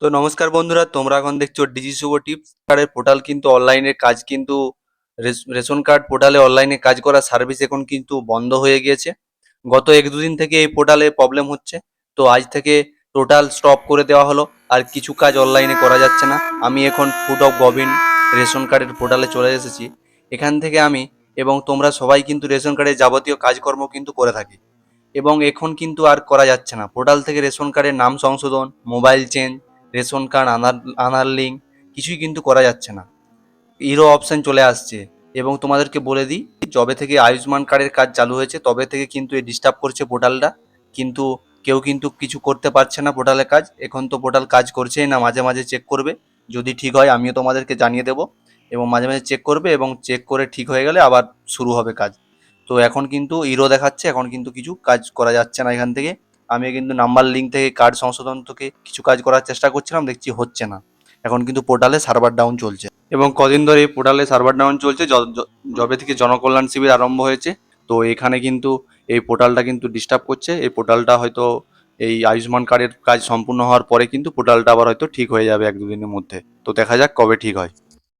তো নমস্কার বন্ধুরা, তোমরা এখন দেখছো ডিজি শুভ টিপস কার্ডের পোর্টাল। কিন্তু অনলাইনের কাজ কিন্তু রেশন কার্ড পোর্টালে অনলাইনে কাজ করার সার্ভিস এখন কিন্তু বন্ধ হয়ে গিয়েছে। গত এক দুদিন থেকে এই পোর্টালে প্রবলেম হচ্ছে। তো আজ থেকে টোটাল স্টপ করে দেওয়া হলো, আর কিছু কাজ অনলাইনে করা যাচ্ছে না। আমি এখন ফুড অফ গভর্ন রেশন কার্ডের পোর্টালে চলে এসেছি। এখান থেকে আমি এবং তোমরা সবাই কিন্তু রেশন কার্ডের যাবতীয় কাজকর্ম কিন্তু করে থাকি, এবং এখন কিন্তু আর করা যাচ্ছে না। পোর্টাল থেকে রেশন কার্ডের নাম সংশোধন, মোবাইল চেঞ্জ, রেশন কার্ড আধার আধার লিঙ্ক কিছুই কিন্তু করা যাচ্ছে না। ইরো অপশন চলে আসছে। এবং তোমাদেরকে বলে দিই, যবে থেকে আয়ুষ্মান কার্ডের কাজ চালু হয়েছে তবে থেকে কিন্তু এই ডিস্টার্ব করছে পোর্টালটা। কিন্তু কেউ কিন্তু কিছু করতে পারছে না পোর্টালে কাজ। এখন তো পোর্টাল কাজ করছেই না, মাঝে মাঝে চেক করবে। যদি ঠিক হয় আমিও তোমাদেরকে জানিয়ে দেবো, এবং মাঝে মাঝে চেক করবে, এবং চেক করে ঠিক হয়ে গেলে আবার শুরু হবে কাজ। তো এখন কিন্তু ইরো দেখাচ্ছে, এখন কিন্তু কিছু কাজ করা যাচ্ছে না এখান থেকে। আমি কিন্তু নাম্বার লিঙ্ক থেকে কার্ড সংশোধন থেকে কিছু কাজ করার চেষ্টা করছিলাম, দেখছি হচ্ছে না। এখন কিন্তু পোর্টালে সার্ভার ডাউন চলছে, এবং কদিন ধরে এই পোর্টালে সার্ভার ডাউন চলছে যবে থেকে জনকল্যাণ শিবির আরম্ভ হয়েছে। তো এখানে কিন্তু এই পোর্টালটা কিন্তু ডিস্টার্ব করছে। এই পোর্টালটা হয়তো এই আয়ুষ্মান কার্ডের কাজ সম্পূর্ণ হওয়ার পরে কিন্তু পোর্টালটা আবার হয়তো ঠিক হয়ে যাবে এক দুদিনের মধ্যে। তো দেখা যাক কবে ঠিক হয়।